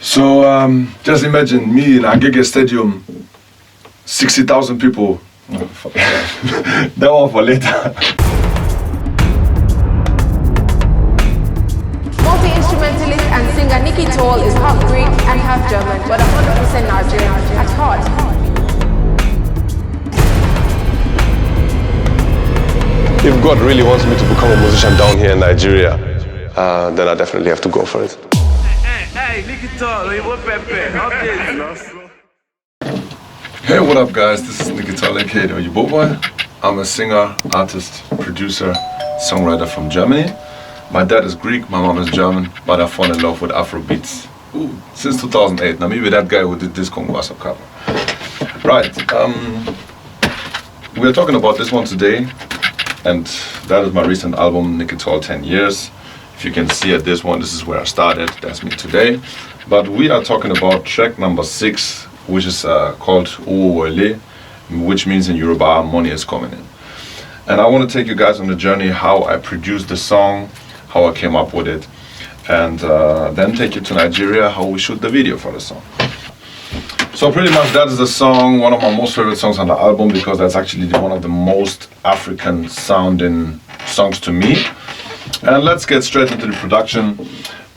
So just imagine me in Agege Stadium, 60,000 people. Oh, fuck. That one for later. Multi-instrumentalist and singer Niki The is half Greek and half German, but 100% Nigerian at heart. If God really wants me to become a musician down here in Nigeria, then I definitely have to go for it. Hey, Niki The, Hey, what up guys? This is Niki The, aka the Owo Boy. I'm a singer, artist, producer, songwriter from Germany. My dad is Greek, my mom is German, but I fell in love with Afro beats since 2008. Now maybe that guy who did this Congo cover. Right, we are talking about this one today, and that is my recent album, Niki The 10 Years. If you can see at this one, this is where I started, that's me today. But we are talking about track number 6, which is called Owo Nwole, which means in Yoruba, money is coming in. And I want to take you guys on the journey how I produced the song, how I came up with it, and then take you to Nigeria, how we shoot the video for the song. So pretty much that is the song, one of my most favorite songs on the album, because that's actually one of the most African sounding songs to me. And let's get straight into the production.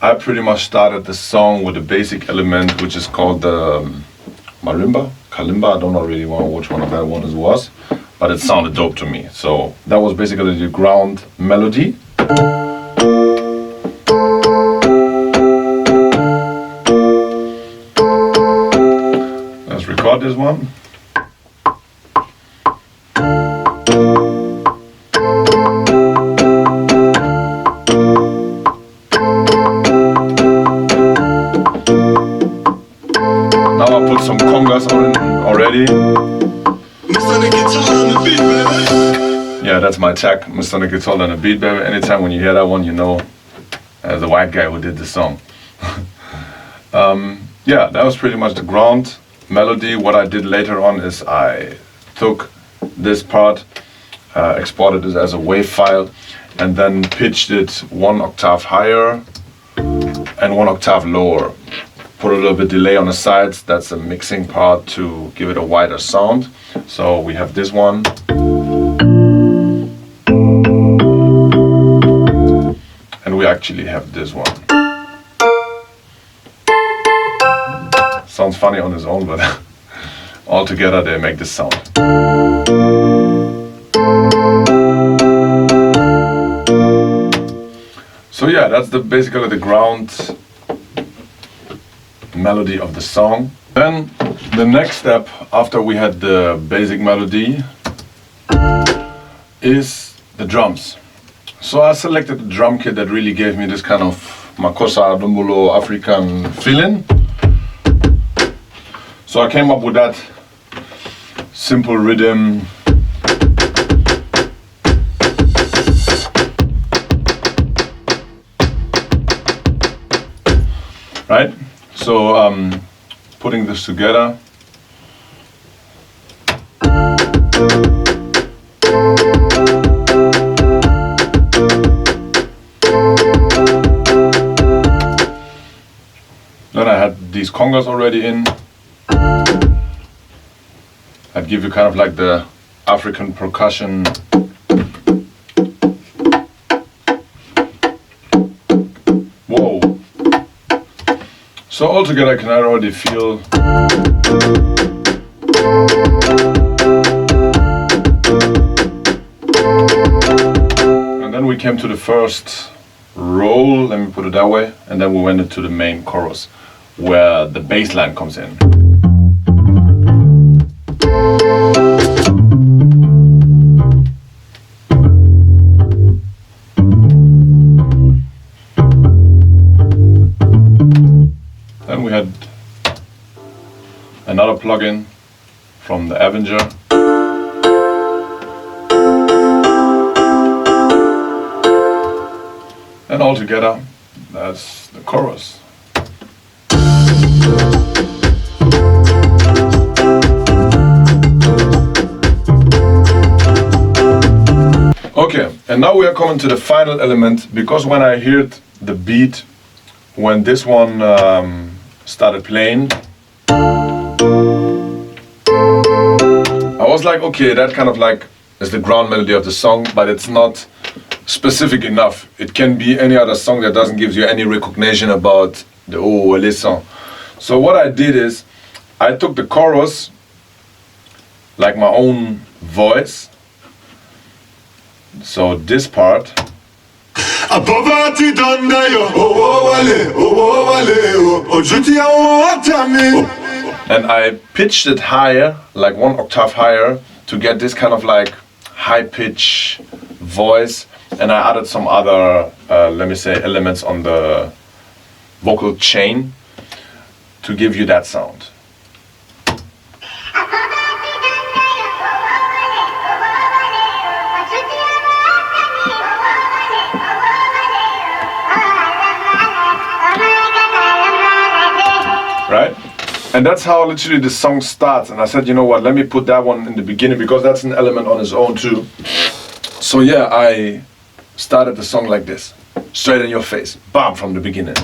I pretty much started the song with a basic element, which is called the marimba, kalimba. I don't know really which one of that one it was, but it sounded dope to me. So that was basically the ground melody. Let's record this one. Now I put some congas on already. Yeah, that's my tag, Mr. Niki The and a beat, baby. Anytime when you hear that one, you know the white guy who did the song. Yeah, that was pretty much the ground melody. What I did later on is I took this part, exported it as a WAV file, and then pitched it 1 octave higher and 1 octave lower. Put a little bit delay on the sides, that's a mixing part to give it a wider sound. So we have this one. And we actually have this one. Sounds funny on its own, but all together they make this sound. So yeah, that's basically the ground melody of the song. Then the next step after we had the basic melody is the drums. So I selected a drum kit that really gave me this kind of Makossa Dumbulo African feeling. So I came up with that simple rhythm. Right? So putting this together. Then I had these congas already in. I'd give you kind of like the African percussion. Whoa. So altogether I can already feel. And then we came to the first roll, let me put it that way, and then we went into the main chorus where the bass line comes in. Then we had another plugin from the Avenger. And all together, that's the chorus. Okay, and now we are coming to the final element, because when I heard the beat, when this one started playing, I was like, okay, that kind of like is the ground melody of the song, but it's not specific enough. It can be any other song that doesn't give you any recognition about the Owo Nwole song. So what I did is, I took the chorus, like my own voice, so this part, And I pitched it higher, like 1 octave higher, to get this kind of like high pitch voice, and I added some other, let me say, elements on the vocal chain to give you that sound. Right? And that's how literally the song starts. And I said, you know what, let me put that one in the beginning because that's an element on its own too. So yeah, I started the song like this, straight in your face, bam, from the beginning.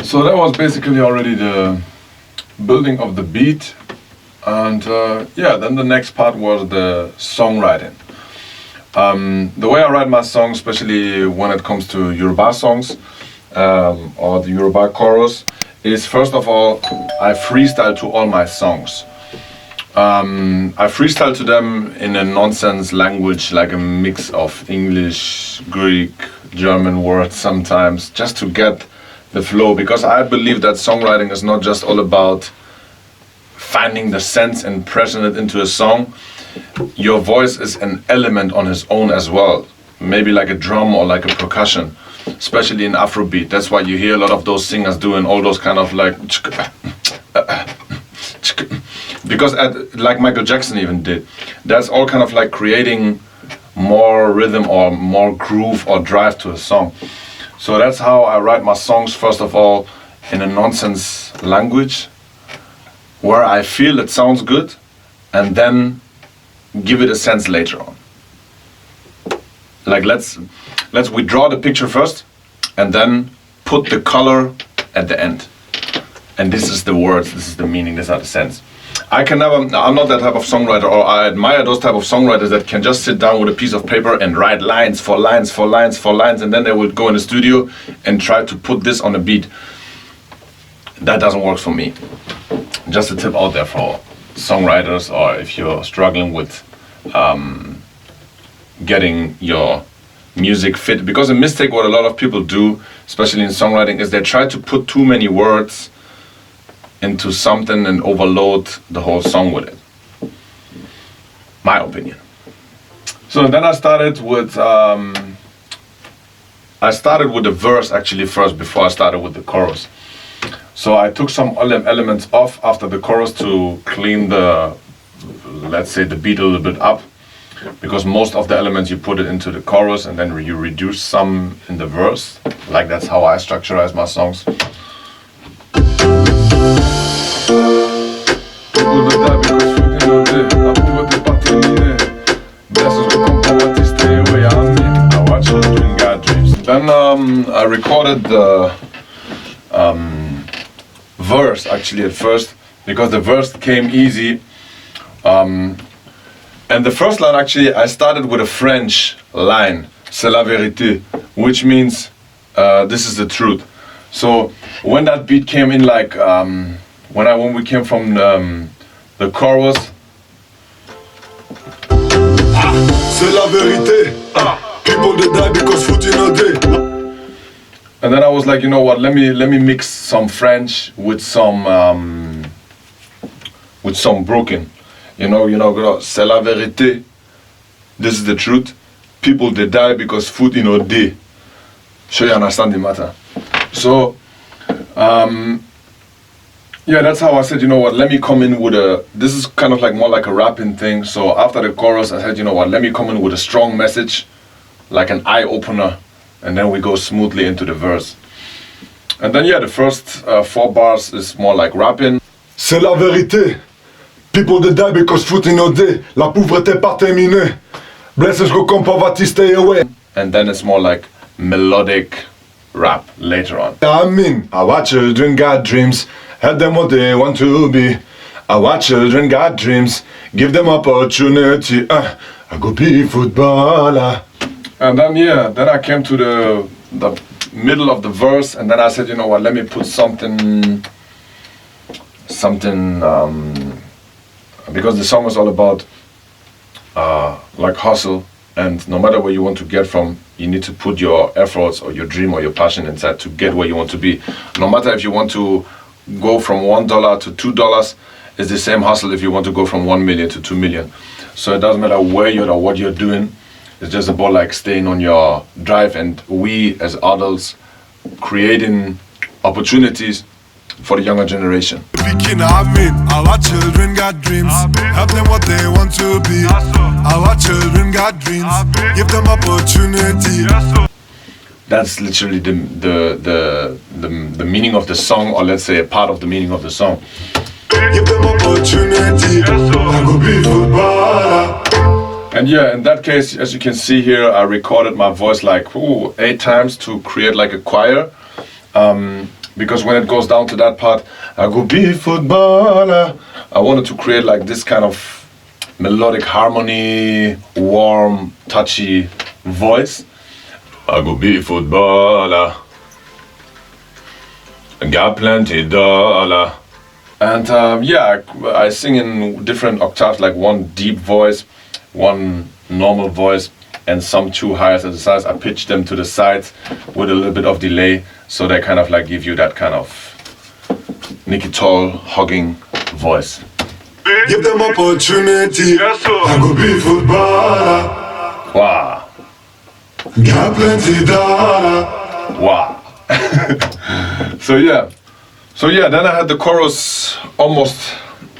So that was basically already the building of the beat. And yeah, then the next part was the songwriting. The way I write my songs, especially when it comes to Yoruba songs or the Yoruba chorus, is first of all, I freestyle to all my songs. I freestyle to them in a nonsense language, like a mix of English, Greek, German words sometimes, just to get the flow, because I believe that songwriting is not just all about finding the sense and pressing it into a song. Your voice is an element on its own as well, maybe like a drum or like a percussion, especially in Afrobeat. That's why you hear a lot of those singers doing all those kind of like because like Michael Jackson even did. That's all kind of like creating more rhythm or more groove or drive to a song. So that's how I write my songs, first of all, in a nonsense language, where I feel it sounds good, and then give it a sense later on. Like let's withdraw the picture first, and then put the color at the end. And this is the words, this is the meaning, these are the sense. I'm not that type of songwriter, or I admire those type of songwriters that can just sit down with a piece of paper and write lines for lines for lines for lines, and then they would go in the studio and try to put this on a beat. That doesn't work for me. Just a tip out there for songwriters, or if you're struggling with getting your music fit. Because a mistake what a lot of people do, especially in songwriting, is they try to put too many words into something and overload the whole song with it. My opinion. So then I started with the verse actually first, before I started with the chorus. So I took some elements off after the chorus to clean the, let's say, the beat a little bit up, because most of the elements you put it into the chorus and then you reduce some in the verse. Like that's how I structurize my songs. Then I recorded the verse actually at first, because the verse came easy. And the first line actually, I started with a French line, c'est la vérité, which means this is the truth. So when that beat came in, like when we came from the chorus, c'est la vérité. People they die because food in a day. and then I was like, you know what? Let me mix some French with some broken. You know, c'est la vérité. This is the truth. People they die because food in a day. Sure, you understand the matter. So, yeah, that's how I said, you know what, let me come in with this is kind of like more like a rapping thing. So after the chorus, I said, you know what, let me come in with a strong message, like an eye opener, and then we go smoothly into the verse. And then, yeah, the first 4 bars is more like rapping. C'est la vérité. People they die because foot in day. La pauvreté pas terminée. Blessings will come, poverty stay away. And then it's more like melodic rap later on. I mean, our children got dreams. Help them what they want to be. Our children got dreams. Give them opportunity. I go be footballer. And then then I came to the middle of the verse, and then I said, you know what, let me put something because the song was all about like hustle, and no matter where you want to get from, you need to put your efforts or your dream or your passion inside to get where you want to be. No matter if you want to go from $1 to $2, it's the same hustle if you want to go from 1 million to 2 million. So it doesn't matter where you're or what you're doing. It's just about like staying on your drive, and we as adults creating opportunities for the younger generation. Speaking of me, our children got dreams. Help them what they want to be. Our children got dreams. Give them opportunity. That's literally the meaning of the song, or let's say a part of the meaning of the song. Give them opportunity. I go be footballer. And in that case, as you can see here, I recorded my voice like 8 times to create like a choir. Because when it goes down to that part, I go be footballer, I wanted to create like this kind of melodic harmony, warm, touchy voice. I go be footballer, I got plenty dollar. And I sing in different octaves, like one deep voice, one normal voice, and some 2 highs at the sides. I pitch them to the sides with a little bit of delay, so they kind of like give you that kind of Niki Tall hugging voice. Give them opportunity. I go be footballer. Wow. Got plenty dollar. Wow. So then I had the chorus almost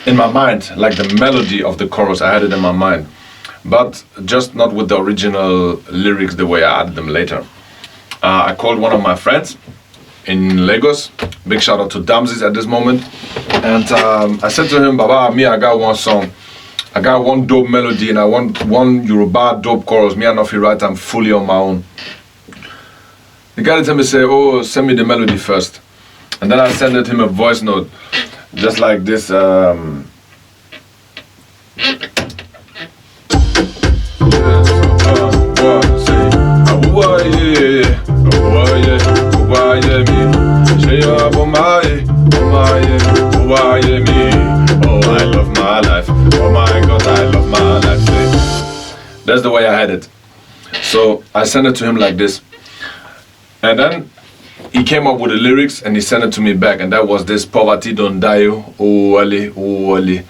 in my mind, like the melody of the chorus, I had it in my mind. But just not with the original lyrics the way I added them later. I called one of my friends in Lagos. Big shout out to Damses at this moment. And I said to him, Baba, I got one song. I got one dope melody, and I want one Yoruba dope chorus. Me and Nofi write, I'm fully on my own. The guy told me, oh, send me the melody first. And then I sent him a voice note, just like this. Oh, I love my life. Oh my God, I love my life. That's the way I had it. So I sent it to him like this. And then he came up with the lyrics and he sent it to me back. And that was this, poverty don't die, oh Wale, oh Wale.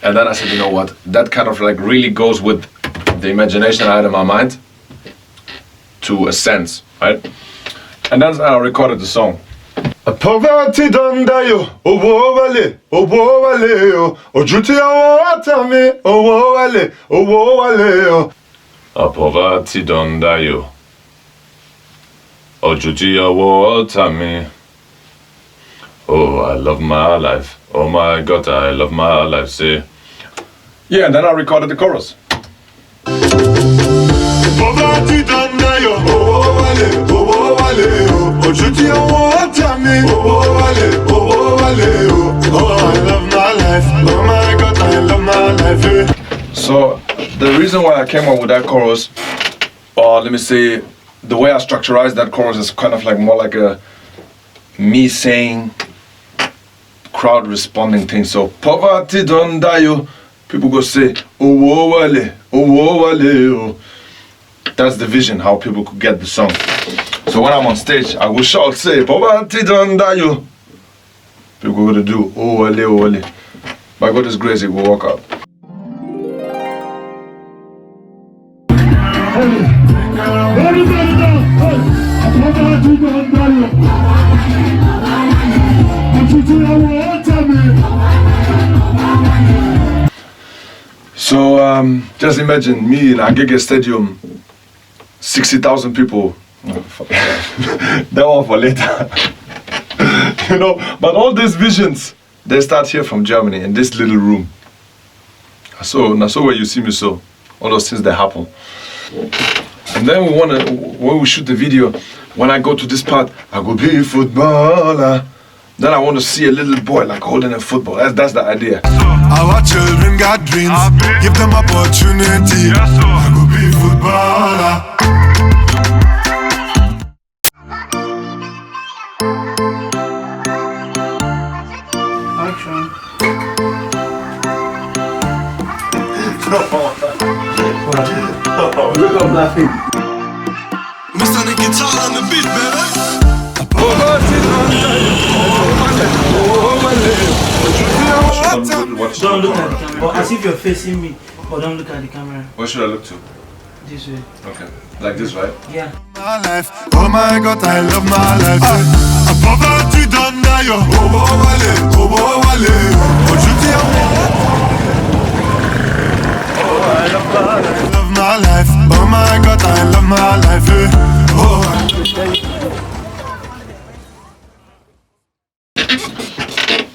And then I said, you know what? That kind of like really goes with the imagination I had in my mind to a sense, right? And then I recorded the song. Poverty don't die, oh Wale, oh Wale, oh Juti, oh Atami, oh Wale, oh Wale. Poverty don't die, oh Juti, oh Atami. Oh, I love my life. Oh my God, I love my life. Say, yeah, and then I recorded the chorus. Poverty don't die, oh Wale, oh Wale, oh Juti, oh Atami, oh Wale, oh Wale, oh I love my life. Oh my God, I love my life. So the reason why I came up with that chorus, or let me say, the way I structurized that chorus is kind of like more like a me saying, crowd responding thing. So poverty don't die, people go say, oh Wale, oh Wale, oh. That's the vision, how people could get the song. So when I'm on stage, I will shout, say, poverty don't die, people go to do, oh Wale, oh Wale. By God's grace, it will work out. So just imagine me in Agege Stadium, 60,000 people. That one for later. You know, but all these visions, they start here from Germany in this little room. So now, so where you see me, so all those things that happen. And then when we shoot the video, when I go to this part, I go be a footballer. Then I want to see a little boy like holding a football. That's the idea. Our children got dreams, give them opportunity. I go be a footballer. Action. Look, I'm laughing. Mr. Niki Tall on the beat, baby. Don't look at the camera. But as if you're facing me, but don't look at the camera. What should I look to? This way. Okay, like this, right? Yeah. My life, oh my God, I love my life. Poverty done now, yo. Owo Nwole, Owo Nwole. Ojuti I love my life. Oh my God, I love my life.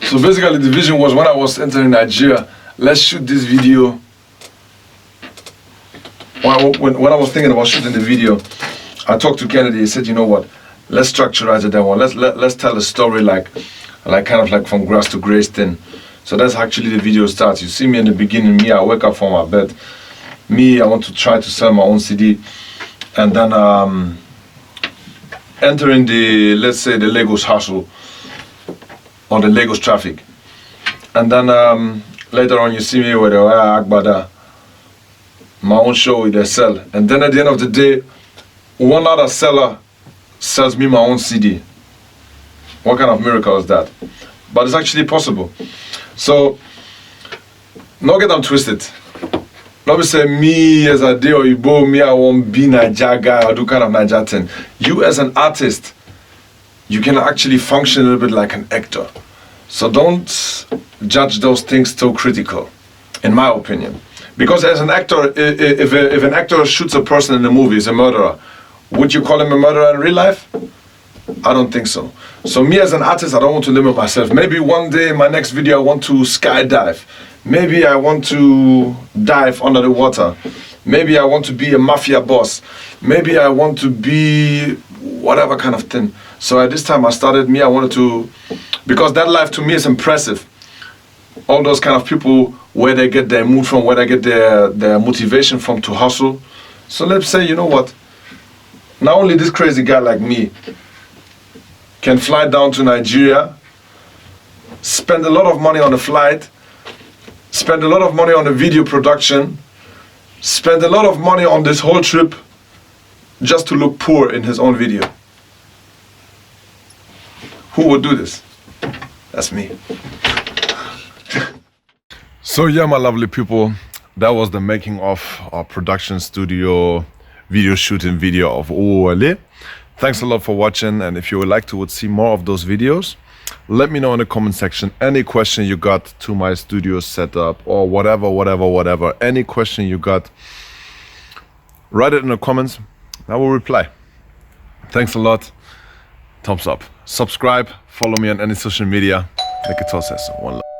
So basically the vision was when I was entering Nigeria, let's shoot this video. When I was thinking about shooting the video, I talked to Kennedy. He said, you know what, let's structurize it that one. Let's tell a story like kind of like from grass to grace thing. So that's actually the video starts. You see me in the beginning, me, I wake up from my bed. Me, I want to try to sell my own CD. And then entering the, let's say, the Lagos hustle or the Lagos traffic. And then later on you see me with the Agbada, my own show with the sell. And then at the end of the day, one other seller sells me my own CD. What kind of miracle is that? But it's actually possible. So, not get them twisted. Not be say me as a day or you bow me, I won't be Naija guy or do kind of Naija thing. You as an artist, you can actually function a little bit like an actor. So don't judge those things too critical, in my opinion. Because as an actor, if an actor shoots a person in a movie, he's a murderer. Would you call him a murderer in real life? I don't think so. So me as an artist, I don't want to limit myself. Maybe one day in my next video, I want to skydive. Maybe I want to dive under the water. Maybe I want to be a mafia boss. Maybe I want to be whatever kind of thing. So at this time I started, I wanted to, because that life to me is impressive. All those kind of people, where they get their mood from, where they get their motivation from to hustle. So let's say, you know what, not only this crazy guy like me can fly down to Nigeria, spend a lot of money on the flight, spend a lot of money on the video production, spend a lot of money on this whole trip just to look poor in his own video. Who would do this? That's me. So yeah, my lovely people, that was the making of our production studio video shooting video of Owo Nwole. Thanks a lot for watching, and if you would like to see more of those videos, let me know in the comment section any question you got to my studio setup or whatever, any question you got, write it in the comments, I will reply. Thanks a lot, thumbs up, subscribe, follow me on any social media. Niki Tall says so. One love.